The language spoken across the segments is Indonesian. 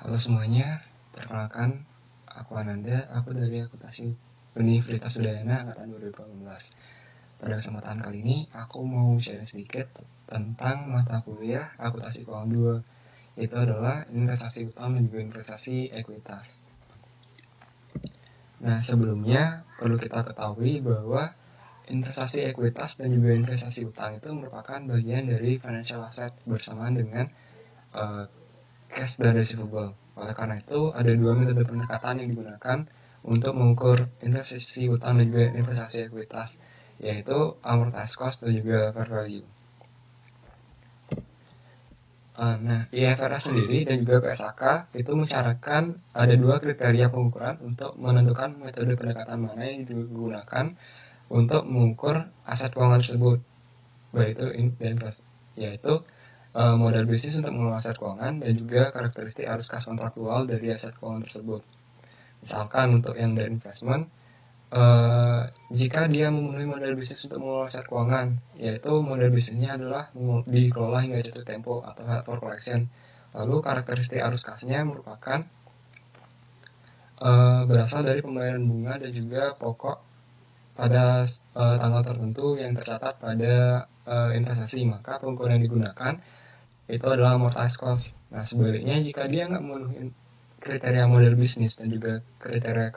Halo semuanya, perkenalkan aku Ananda, aku dari Akuntansi Universitas Udayana angkatan 2018. Pada kesempatan kali ini aku mau share sedikit tentang mata kuliah Akuntansi Keuangan 2, yaitu adalah investasi utang dan juga investasi ekuitas. Nah, sebelumnya perlu kita ketahui bahwa investasi ekuitas dan juga investasi utang itu merupakan bagian dari financial asset bersamaan dengan cash dan receivable. Oleh karena itu, ada dua metode pendekatan yang digunakan untuk mengukur investasi utang dan juga investasi ekuitas, yaitu amortized cost dan juga fair value. Nah, IFRS sendiri dan juga PSAK itu mensyaratkan ada dua kriteria pengukuran untuk menentukan metode pendekatan mana yang digunakan untuk mengukur aset keuangan tersebut, yaitu modal bisnis untuk mengelola aset keuangan dan juga karakteristik arus kas kontraktual dari aset keuangan tersebut. Misalkan untuk yang dari investment, jika dia memenuhi modal bisnis untuk mengelola aset keuangan, yaitu modal bisnisnya adalah dikelola hingga jatuh tempo atau held for collection. Lalu karakteristik arus kasnya merupakan berasal dari pembayaran bunga dan juga pokok pada tanggal tertentu yang tercatat pada investasi, maka pengukuran yang digunakan itu adalah amortized cost. Nah, sebaliknya jika dia nggak memenuhi kriteria model bisnis dan juga kriteria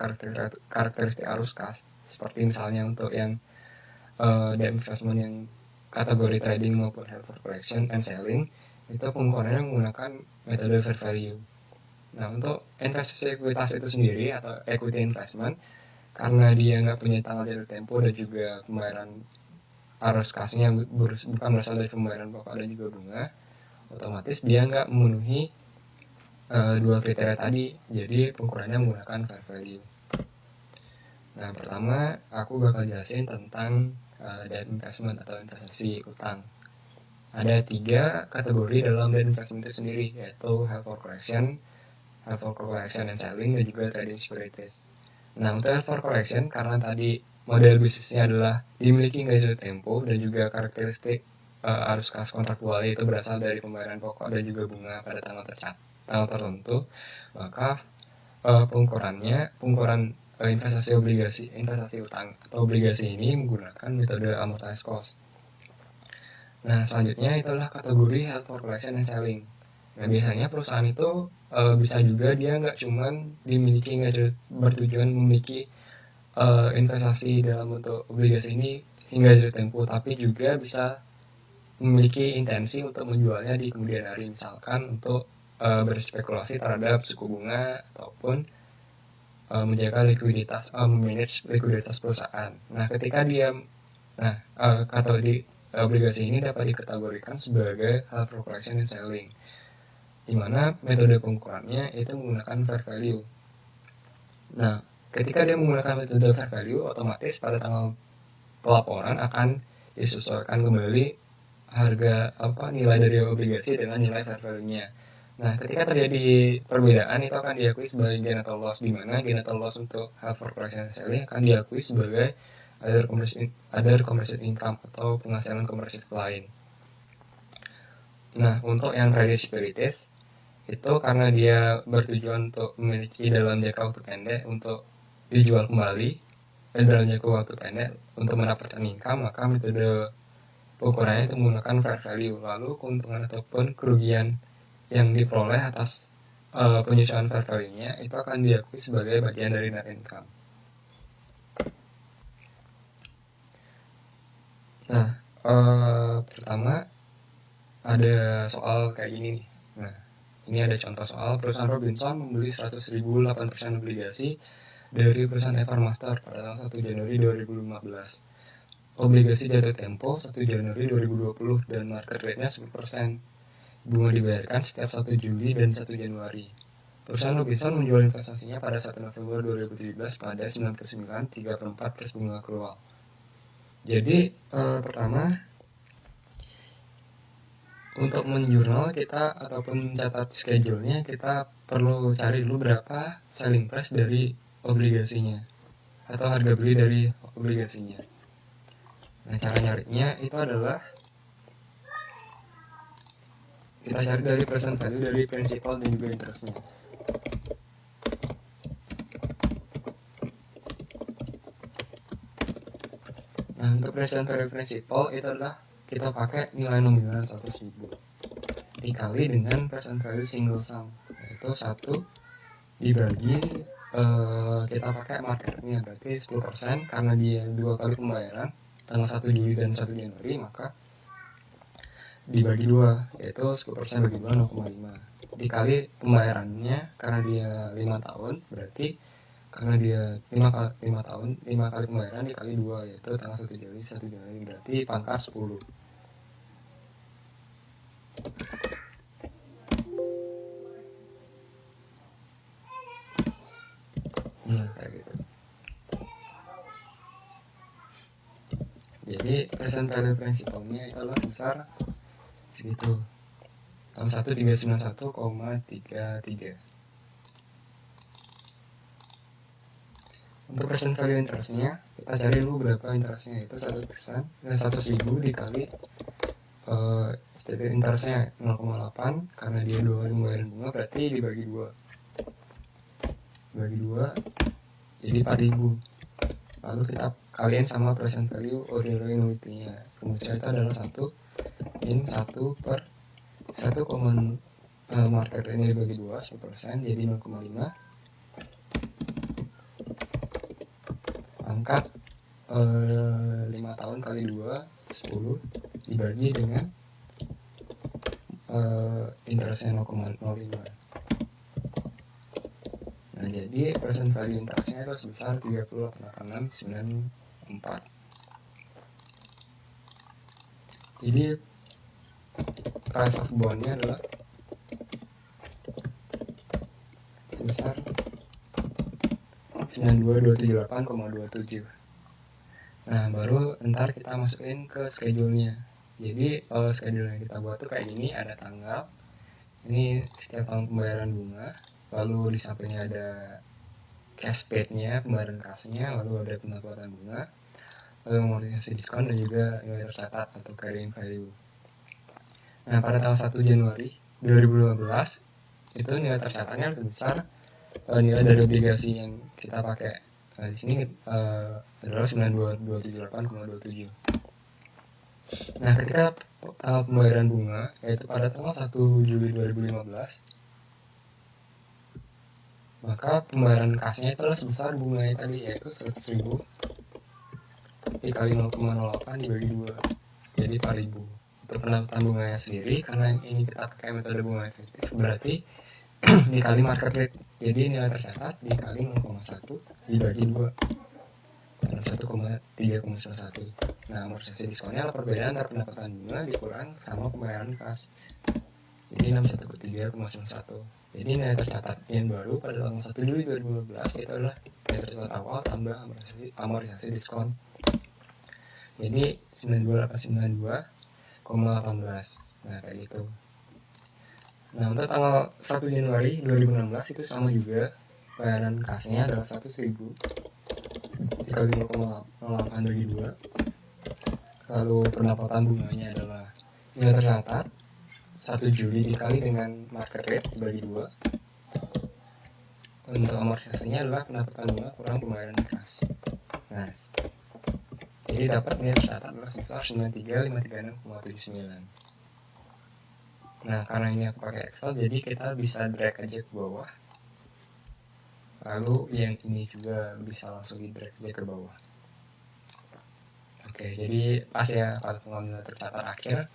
karakteristik arus kas, seperti misalnya untuk yang debt investment yang kategori trading maupun held for collection and selling, itu pengukurannya menggunakan metode fair value. Nah, untuk investasi ekuitas itu sendiri atau equity investment, karena dia nggak punya tanggal jatuh tempo dan juga pembayaran arus kasnya bukan berasal dari pembayaran pokok dan juga bunga, otomatis dia nggak memenuhi dua kriteria tadi, jadi pengukurannya menggunakan fair value. Nah, pertama aku bakal jelasin tentang debt investment atau investasi utang. Ada 3 kategori dalam debt investment itu sendiri, yaitu held for collection and selling, dan juga trading securities. Nah, untuk held for collection, karena tadi model bisnisnya adalah dimiliki nggak jatuh tempo dan juga karakteristik arus kas kontraktual itu berasal dari pembayaran pokok dan juga bunga pada tanggal tertentu, maka pengukuran investasi utang atau obligasi ini menggunakan metode amortized cost. Nah, selanjutnya itulah kategori held for collection and selling. Nah, biasanya perusahaan itu bisa juga dia nggak cuman bertujuan memiliki investasi dalam bentuk obligasi ini hingga jatuh tempo, tapi juga bisa memiliki intensi untuk menjualnya di kemudian hari, misalkan untuk berspekulasi terhadap suku bunga ataupun menjaga manage likuiditas perusahaan. Nah, ketika obligasi ini dapat dikategorikan sebagai held for collection and selling, di mana metode pengukurannya itu menggunakan fair value. Nah, ketika dia menggunakan metode fair value, otomatis pada tanggal pelaporan akan disesuaikan kembali nilai dari obligasi dengan nilai fair value-nya. Nah, ketika terjadi perbedaan itu akan diakui sebagai gain atau loss, di mana gain atau loss untuk held for collection and selling akan diakui sebagai other comprehensive income atau penghasilan komprehensif lain. Nah, untuk yang trading securities itu karena dia bertujuan untuk memiliki dalam jangka waktu pendek untuk dijual kembali dalam jangka waktu pendek untuk mendapatkan income, maka metode pengukurannya itu menggunakan fair value. Lalu keuntungan ataupun kerugian yang diperoleh atas penyesuaian fair value-nya itu akan diakui sebagai bagian dari net income. Nah, pertama ada soal kayak gini nih. Nah, ini ada contoh soal perusahaan Robinson membeli 100.008% obligasi dari perusahaan Evermaster pada tanggal 1 Januari 2015. Obligasi jatuh tempo 1 Januari 2020 dan market rate-nya 10%. Bunga dibayarkan setiap 1 Juli dan 1 Januari. Perusahaan Robinson menjual investasinya pada 1 November 2017 pada 99.34 plus bunga keluar. Jadi pertama, untuk menjurnal kita ataupun mencatat schedule-nya, kita perlu cari dulu berapa selling price dari obligasinya atau harga beli dari obligasinya. Nah, cara nyarinya itu adalah kita cari dari present value dari principal dan juga interest-nya. Nah, untuk present value principal itu adalah kita pakai nilai nominal 100.000 dikali dengan present value single sum, yaitu 1 dibagi kita pakai marketnya berarti 10%, karena dia 2 kali pembayaran tanggal 1 Juli dan 1 Januari, maka dibagi 2, yaitu 10% bagi 2 0,5 dikali pembayarannya, karena dia 5 tahun berarti karena dia 5 tahun 5 kali pembayaran dikali 2, yaitu tanggal 1 Juli 1 Januari, berarti pangkat 10. Kayak gitu. Jadi present value principalnya itu adalah sebesar segitu, 1391,33. Untuk present value interestnya, kita cari dulu berapa interestnya, itu 100%, 100.000 dikali stated interestnya 0,8, karena dia 2 kali pembayaran bunga, berarti dibagi 2 jadi 4.000. Lalu kita kalian sama present value ordinary annuity-nya, rumusnya itu adalah 1 min 1 per 1, market rate-nya dibagi 2 10%, jadi 0,5 angkat 5 tahun kali 2 10 dibagi dengan interestnya 0,05. Nah, jadi present value interestnya itu sebesar 38,8694. Jadi price of bond-nya adalah sebesar 92278,27. Nah, baru ntar kita masukin ke schedule-nya. Jadi schedule yang kita buat tuh kayak gini, ada tanggal, ini setiap tahun pembayaran bunga, lalu di sampingnya ada cash paid-nya, pembayaran kasnya, lalu ada pendapatan bunga, lalu amortisasi diskon, dan juga nilai tercatat atau carrying value. Nah, pada tanggal 1 Januari 2015 itu nilai tercatatnya sebesar nilai dari obligasi yang kita pakai di sini adalah 92278,27. Nah, ketika tanggal pembayaran bunga, yaitu pada tanggal 1 Juli 2015, maka pembayaran kasnya itu adalah sebesar bunganya tadi, yaitu 100.000 dikali 0,08 dibagi 2, jadi 4.000. Untuk pendapatan bunganya sendiri, karena ini kita pakai metode bunga efektif, berarti dikali market rate, jadi nilai tercatat dikali 0,1 dibagi 2, 1,3,1. Nah, amortisasi diskonnya adalah perbedaan antara pendapatan bunga dikurang sama pembayaran kas, jadi 613,91. Jadi nilai tercatat yang baru pada tanggal 1 Juli 2015 itu adalah nilai tercatat awal tambah amortisasi diskon, jadi 92892,18. Nah, kayak gitu. Nah, untuk tanggal 1 Januari 2016 itu sama juga, bayaran kasnya adalah 100.000 dikali 0,08 bagi 2, lalu pendapatan bunganya adalah nilai tercatat 1 Juli dikali dengan market rate dibagi 2. Untuk amortisasinya adalah pendapatan bunga kurang pembayaran kas. Nah, jadi dapat nilai tercatat adalah sebesar 93.536,79. Nah, karena ini aku pakai Excel, jadi kita bisa drag aja ke bawah. Lalu yang ini juga bisa langsung di drag aja ke bawah. Oke, jadi pas ya pada tanggal nilai tercatat akhir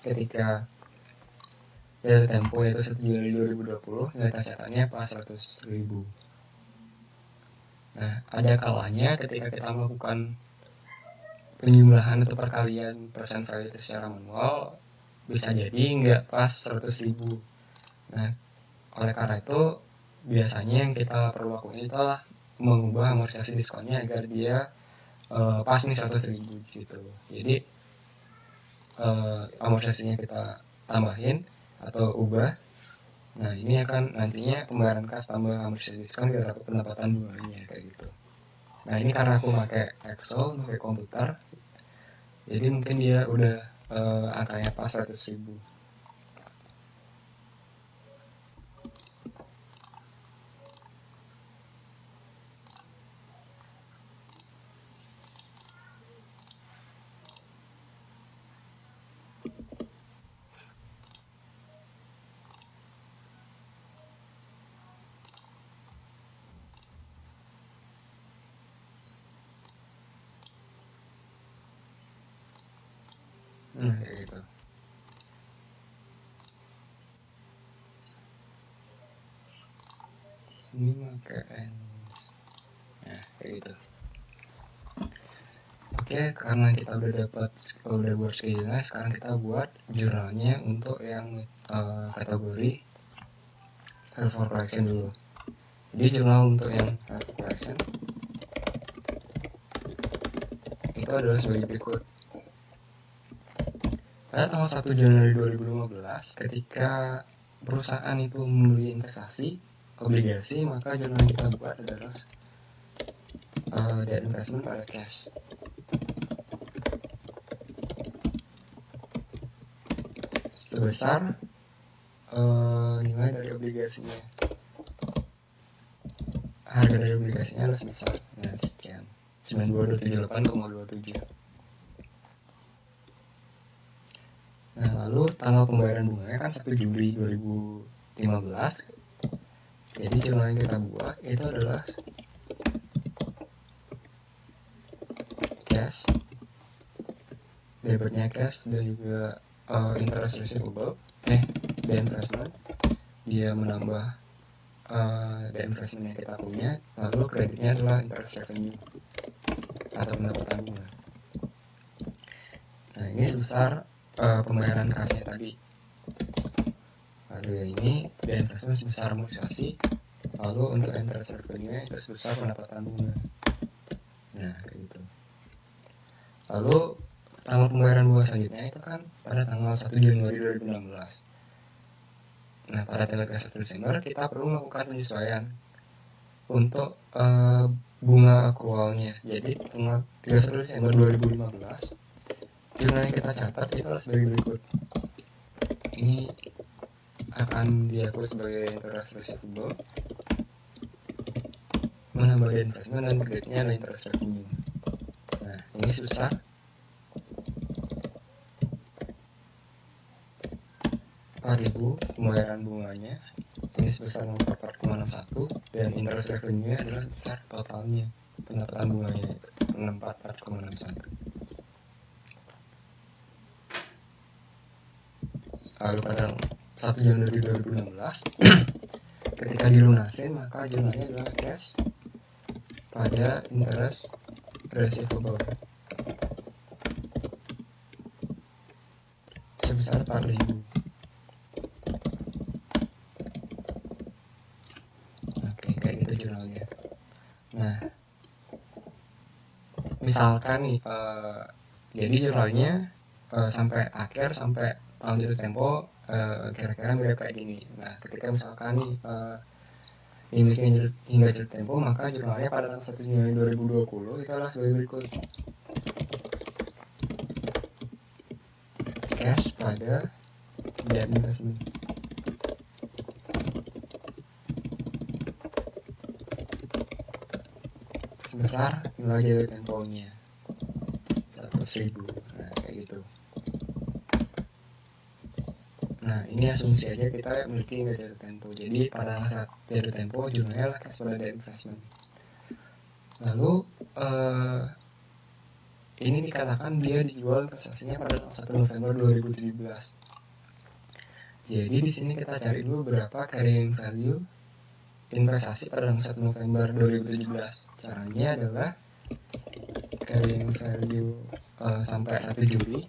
ketika dari tempo yaitu 1 Juli 2020, nilai tercatatnya pas 100.000. Nah, ada kalanya ketika kita melakukan penjumlahan atau perkalian persen value itu secara manual, bisa jadi nggak pas 100.000. Nah, oleh karena itu biasanya yang kita perlu lakukan itu adalah mengubah amortisasi diskonnya agar dia pas nih 100.000 gitu. Jadi amortisasinya kita tambahin atau ubah. Nah, ini akan nantinya pembayaran kas tambah amortisasi diskon kita dapat pendapatan bunganya kayak gitu. Nah, ini karena aku pakai Excel, pakai komputer, jadi mungkin dia udah angkanya pas 100.000. Kayak gitu. Ini pakai kayak gitu. Oke, karena kita udah buat schedule-nya, sekarang kita buat jurnalnya untuk yang kategori health for collection dulu. Jadi jurnal untuk yang health for collection itu adalah sebagai berikut. Pada tanggal 1 Januari 2015, ketika perusahaan itu membeli investasi obligasi, maka jurnal yang kita buat adalah debt investment pada cash. Sebesar nilai dari obligasinya. Harga dari obligasinya adalah sebesar sekian, 9278,27. Nah, lalu tanggal pembayaran bunganya kan 1 Juli 2015. Jadi jurnal yang kita buat itu adalah cash, debitnya cash dan juga interest receivable, the investment. Dia menambah the investment yang kita punya, lalu kreditnya adalah interest revenue atau pendapatan bunga. Nah, ini sebesar pembayaran kasnya tadi. Lalu ini the investment sebesar amortisasi, lalu untuk interest revenue itu sebesar pendapatan bunga. Nah, kayak gitu. Lalu tanggal pembayaran bunga selanjutnya itu kan pada tanggal 1 Januari 2016. Nah, pada tanggal 1 Desember kita perlu melakukan penyesuaian untuk bunga akrualnya. Jadi tanggal 31 Desember 2015 jurnal yang kita catat itu adalah sebagai berikut. Ini akan diakui sebagai interest receivable, menambah investment, dan kreditnya adalah interest revenue. Nah, ini sebesar 4.000 pembayaran bunganya, ini sebesar 64,61, dan interest revenue adalah besar totalnya pendapatan bunganya 644,61. Lalu pada 1 Januari 2016 ketika dilunasin, maka jumlahnya adalah cash pada interest receivable sebesar 4.000. Oke, kayak gitu jurnalnya. Nah, misalkan nih jadi jurnalnya sampai akhir, sampai tahun jatuh tempo kira-kira mirip kayak gini. Nah, ketika misalkan nih ini hingga jatuh tempo, maka jurnalnya pada tanggal 1 Juni 2020 itu adalah sebagai berikut. Cash pada debt investment sebesar nilai jatuh temponya 100.000. Nah, kayak gitu. Nah, ini asumsi aja kita memiliki nilai jatuh tempo. Jadi pada saat jatuh tempo jurnalnya adalah cash pada debt investment. Lalu ini dikatakan dia dijual investasinya pada 1 November 2017. Jadi di sini kita cari dulu berapa carrying value investasi pada 1 November 2017. Caranya adalah carrying value sampai 1 Juli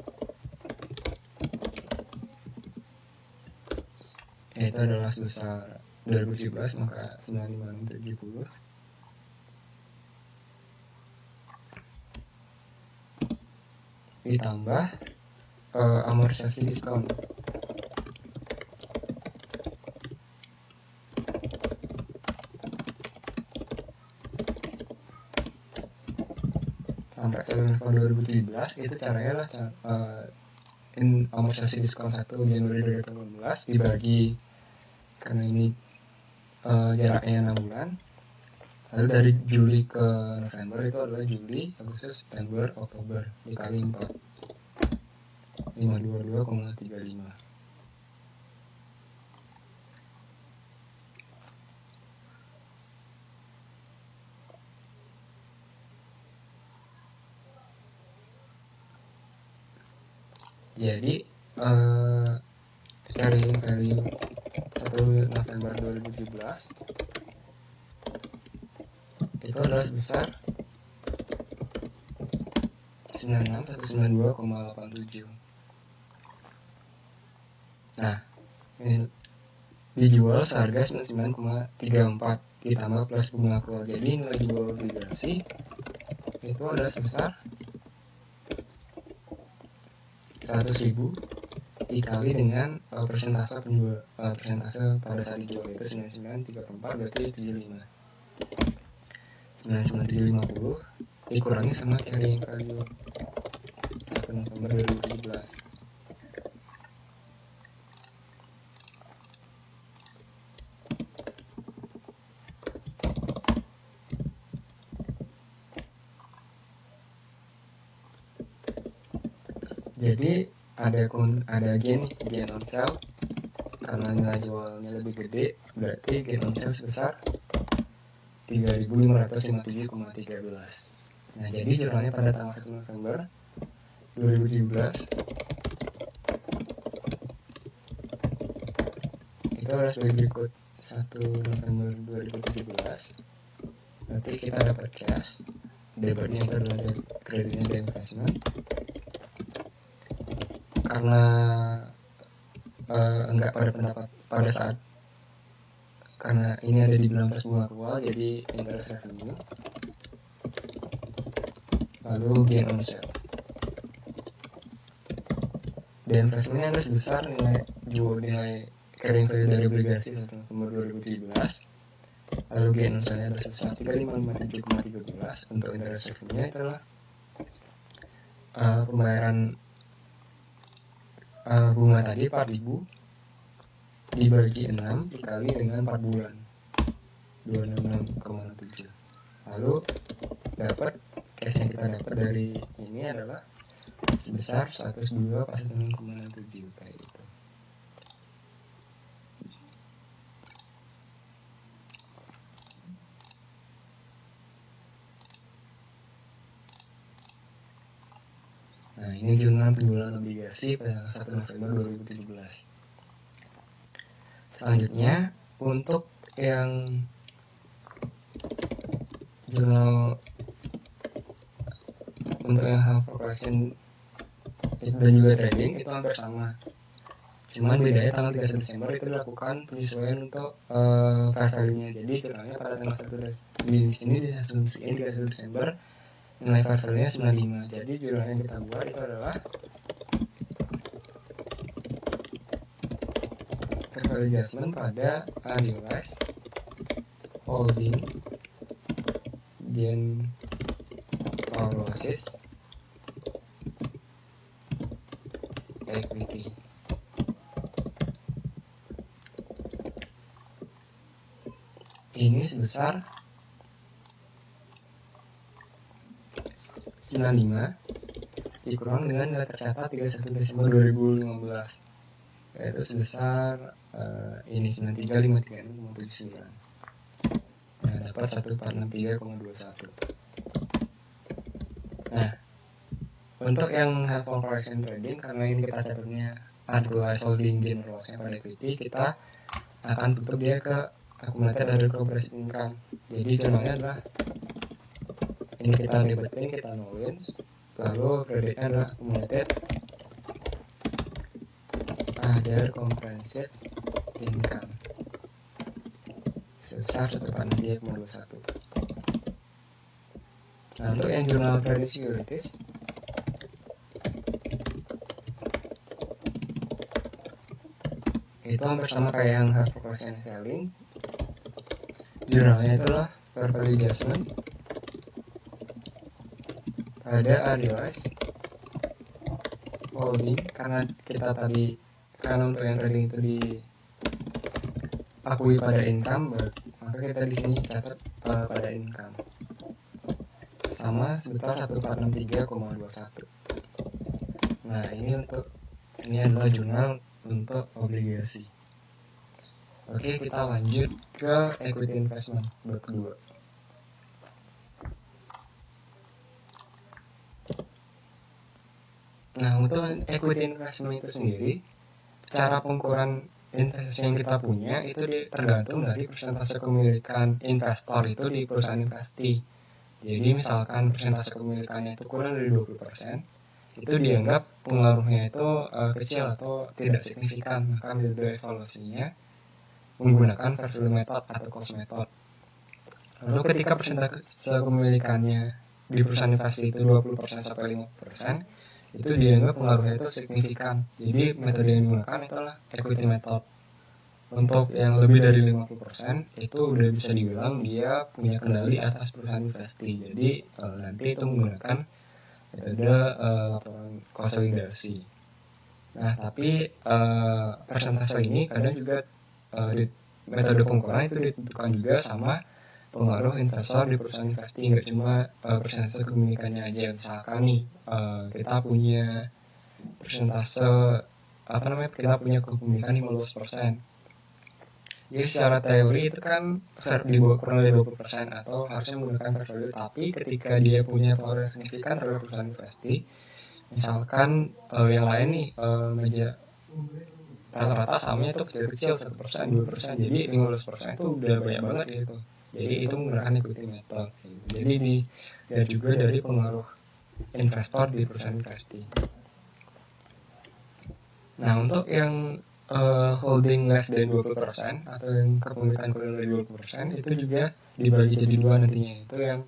itu adalah sebesar 2017, maka 95670 ditambah amortisasi diskon sampai 1 November 2017. Itu caranya lah amortisasi diskon 1 Januari 2018 dibagi, karena ini jaraknya 6 bulan. Lalu dari Juli ke November itu adalah Juli, Agustus, September, Oktober dikali 4, 522,35. Jadi carrying value 1 November 2017 itu adalah sebesar 96.192,87. Nah, ini dijual seharga 99,34 ditambah plus bunga accrual. Jadi nilai jual obligasi itu adalah sebesar 100.000 dikali dengan persentase persentase pada saat dijual itu 99,34 berarti 75. 99,350 dikurangi sama carrying value 1 November 2017. Jadi ada gain on sale karena nilai jualnya lebih gede, berarti gain on sale sebesar 3.557,13. Nah, jadi jurnalnya pada tanggal 1 November 2017 itu adalah sebagai berikut. 1 November 2017 berarti kita dapat cash, debitnya itu adalah kreditnya dari investment. Karena enggak pada pendapat pada saat, karena ini ada di dalam plus bunga accrual, jadi interest revenue lalu gain on sale. Dan investmentnya adalah sebesar nilai carrying value dari obligasi 1 November 2017, lalu gain on sale adalah sebesar 3557,13. Untuk interest revenue itu adalah pembayaran bunga tadi 4.000 dibagi 6 dikali dengan 4 bulan 26,7. Lalu dapat cash yang kita dapat dari ini adalah sebesar 102,6,67 kayak gitu. Nah, ini jurnal penjualan obligasi pada 1 November 2017. Selanjutnya, untuk yang jurnal half collection dan juga trading itu hampir sama. Cuman bedanya tanggal 31 Desember itu dilakukan penyesuaian untuk fair value-nya. Jadi jurnalnya pada tanggal 1 di sini diasumsikan 31 Desember nilai fair value-nya 95. Jadi jurnal yang kita buat itu adalah fair value adjustment pada unrealized holding gain or losses equity. Ini sebesar 95 dikurang dengan nilai tercatat 31 Desember 2015 yaitu sebesar ini 93.536,79. Nah, dapat 1463,21. Nah, untuk yang half correction trading, karena ini kita catatnya unrealized holding gain or loss pada equity, kita akan tutup dia ke accumulated dari progressive income. Jadi jurnalnya adalah ini kita debitin, kita nolin, lalu kreditnya adalah accumulated other comprehensive income sebesar 143,21. Lalu yang jurnal trading securities itu hampir sama kayak yang half collection selling. Jurnalnya itulah fair value adjustment pada unrealized holding, karena untuk yang trading itu diakui pada income, maka kita di sini catat pada income sama sebesar 1463,21. Nah, ini adalah jurnal untuk obligasi. Oke, kita lanjut ke equity investment bab kedua. Nah, untuk equity investment itu sendiri, cara pengukuran investasi yang kita punya itu tergantung dari persentase kepemilikan investor itu di perusahaan investasi. Jadi misalkan persentase kepemilikannya itu kurang dari 20%, itu dianggap pengaruhnya itu kecil atau tidak signifikan. Maka metode evaluasinya menggunakan fair value method atau cost method. Lalu ketika persentase kepemilikannya di perusahaan investasi itu 20% sampai 50%, itu dianggap pengaruhnya itu signifikan. Jadi metode yang digunakan itulah equity method. Untuk yang lebih dari 50% itu udah bisa dibilang dia punya kendali atas perusahaan investasi. Jadi nanti itu menggunakan metode laporan konsolidasi. Nah, tapi persentase ini kadang juga di metode pengukuran itu ditentukan juga sama pengaruh investor di perusahaan investasi, nggak cuma persentase kepemilikannya aja. Misalkan nih kita punya persentase kita punya kepemilikan 15%. Jadi secara teori itu kan di bawah kurang dari 20% atau harusnya menggunakan fair value, tapi ketika dia punya pengaruh yang signifikan terhadap perusahaan investasi, misalkan yang lain nih rata-rata sahamnya itu kecil-kecil 1%, 2%, jadi 15% itu udah banyak banget gitu. Jadi itu menggunakan equity method. Jadi dilihat juga dari pengaruh investor di perusahaan investasi. Nah, untuk yang holding less than 20% atau yang kepemilikan kurang dari 20% itu juga dibagi jadi dua nantinya. Itu yang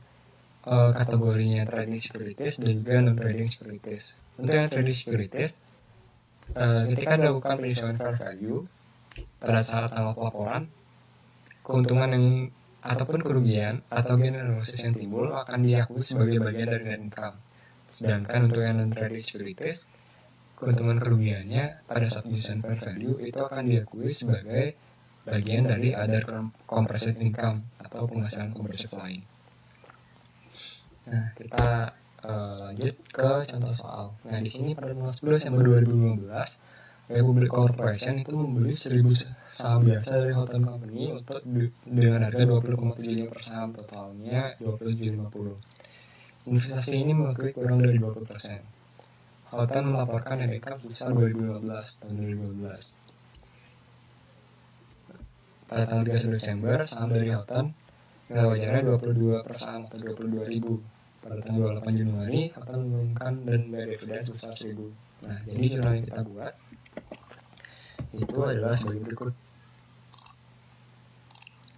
kategorinya trading securities dan juga non trading securities. Untuk yang trading securities, ketika dilakukan penyesuaian fair value pada saat tanggal pelaporan, keuntungan yang ataupun kerugian atau gain losses yang timbul akan diakui sebagai bagian dari net income. Sedangkan untuk yang non trading securities, keuntungan kerugiannya pada saat penyesuaian fair value itu akan diakui sebagai bagian dari other comprehensive income atau penghasilan kompresif lain. Nah, kita lanjut ke contoh soal. Nah, di sini pada tanggal 10 Desember 2015, Republic Corporation itu membeli 1000 saham biasa dari Houghton Company untuk dengan harga 20,75 per saham, totalnya 27,50. Investasi ini mengakui kurang dari 20%. Houghton melaporkan net income sebesar 2015 tahun 2015. Pada tanggal 31 Desember, saham dari Houghton nilai wajarnya 22 per saham atau 22.000. Pada tanggal 8 Januari, Houghton mengumumkan dan membayar dividen sebesar 1.000. Nah, jadi jurnal yang kita buat itu adalah sebagai berikut.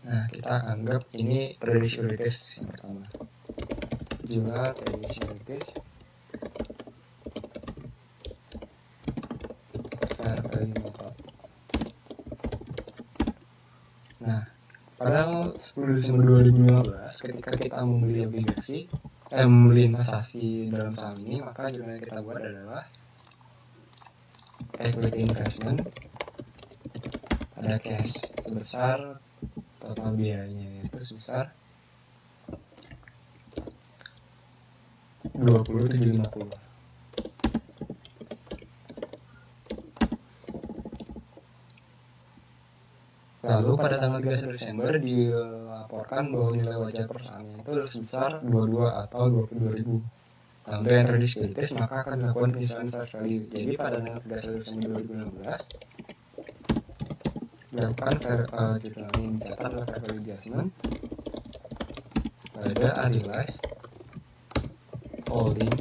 Nah, kita anggap ini trading securities yang pertama. Jurnal trading securities. Nah, pada 10 Desember 2015 ketika kita membeli obligasi membeli investasi dalam saham ini, maka jurnal yang kita buat adalah equity investment ada cash sebesar total biayanya itu sebesar 20.750. Lalu pada tanggal 31 Desember dilaporkan bahwa nilai wajar per sahamnya itu sebesar 22 atau 22.000. Nah, untuk yang trading securities maka akan dilakukan penyesuaian fair value. Jadi pada tanggal 31 Desember 2016 dilakukan jurnal ini dicatat adalah fair value adjustment pada unrealized holding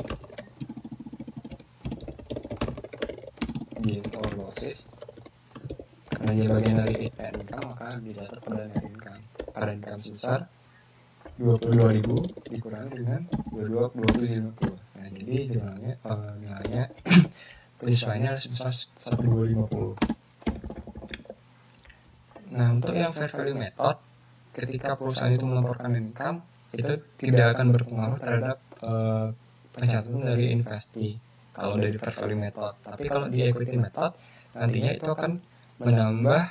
gain or losses. Karena dia bagian dari net income maka dicatat pada net income. Pada income sebesar 22.000 dikurangi dengan 20.50. Nah, jadi jurnalnya nilainya penyesuaiannya sebesar 1.250. Nah, untuk yang fair value method, ketika perusahaan itu melaporkan income, itu tidak akan berpengaruh terhadap pencatatan dari investasi kalau dari fair value method. Tapi kalau di equity method, nantinya itu akan menambah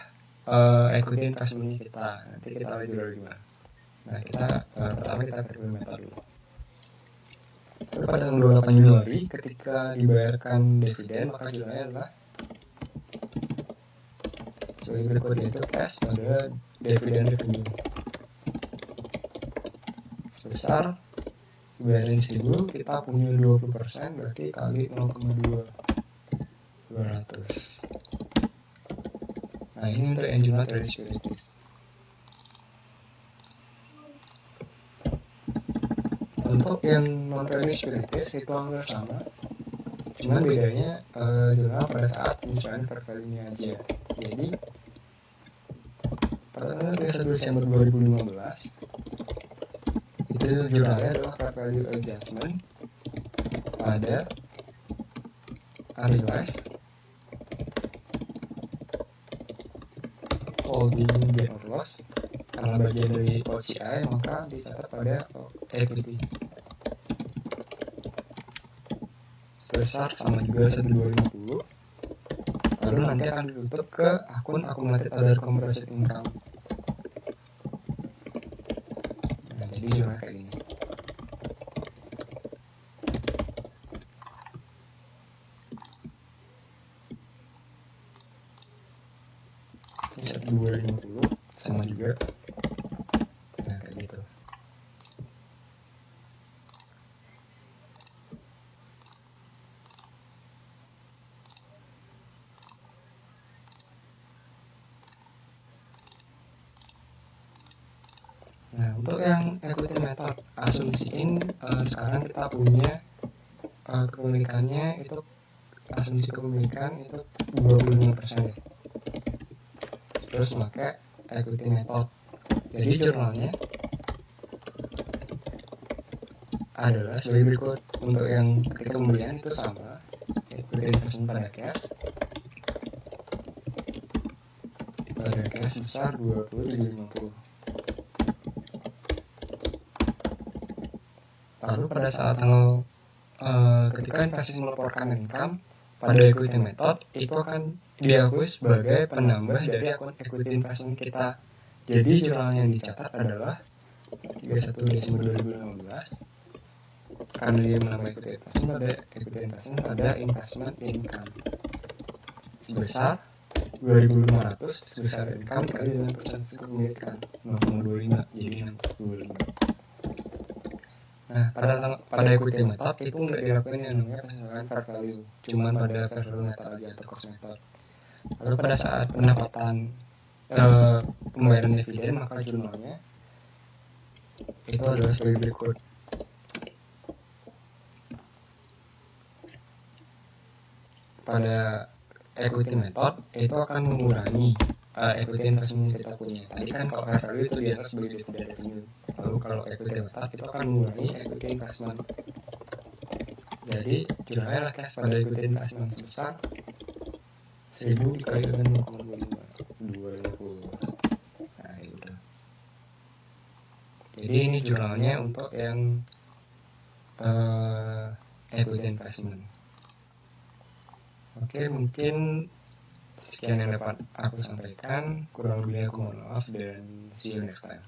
equity investment kita. Nanti kita lihat dulu gimana. Nah, pertama kita fair value method dulu. Pada tanggal 28 Januari, ketika dibayarkan dividen, maka jurnalnya adalah sebagai berikut, yaitu cash pada dividen revenue sebesar bayarin 1000, kita punya 20%, berarti kali 0,2, 200. Nah, ini untuk yang jumlah trading securities. Untuk yang non trading securities itu hampir sama, cuman bedanya jumlah pada saat penyusuan fair value-nya aja. Jadi pada tanggal 31 Desember 2015 itu jumlahnya adalah fair value adjustment pada unrealized holding gain or loss karena bagian dari OCI, maka dicatat pada equity besar sama juga 1250. Lalu nanti akan ditutup ke akun accumulated other comprehensive income. Nah, jadi jumlahnya kayak gini. Ini 1250 sama juga. Nah, kayak gitu. Nah, untuk yang equity method, asumsiin sekarang kita punya kepemilikannya itu, asumsi kepemilikan itu 25% ya. Terus pakai equity method. Jadi jurnalnya adalah sebagai berikut. Untuk yang ketika pembelian itu sama, equity investment pada cash besar 20-50. Lalu pada saat tanggal ketika investasi melaporkan income pada equity method, itu akan diakui sebagai penambah dari akun equity investment kita. Jadi jurnal yang dicatat adalah 31 Desember 2015 karena dia menambah equity investment pada investment income sebesar 2.500 sebesar income dikali dengan persentase kepemilikan 0,25, jadi 6,25. Nah, pada equity method itu nggak dilakukan yang namanya penyesuaian fair value, cuman pada fair value method aja atau cost method. Lalu pada saat pendapatan pembayaran dividen, maka jurnalnya itu adalah sebagai berikut. Pada equity method itu akan mengurangi equity investment yang kita punya. Tadi kan kalau fair value itu dianggap sebagai dividen revenue. Lalu kalau equity method itu akan mengurangi equity investment. Jadi jurnalnya lah cash pada equity investment sebesar 1000 dikali dengan 0,25, 250. Nah, itu. Jadi ini jurnalnya untuk yang equity investment. Oke, mungkin sekian yang dapat aku sampaikan. Kurang lebihnya aku mohon maaf dan see you next time.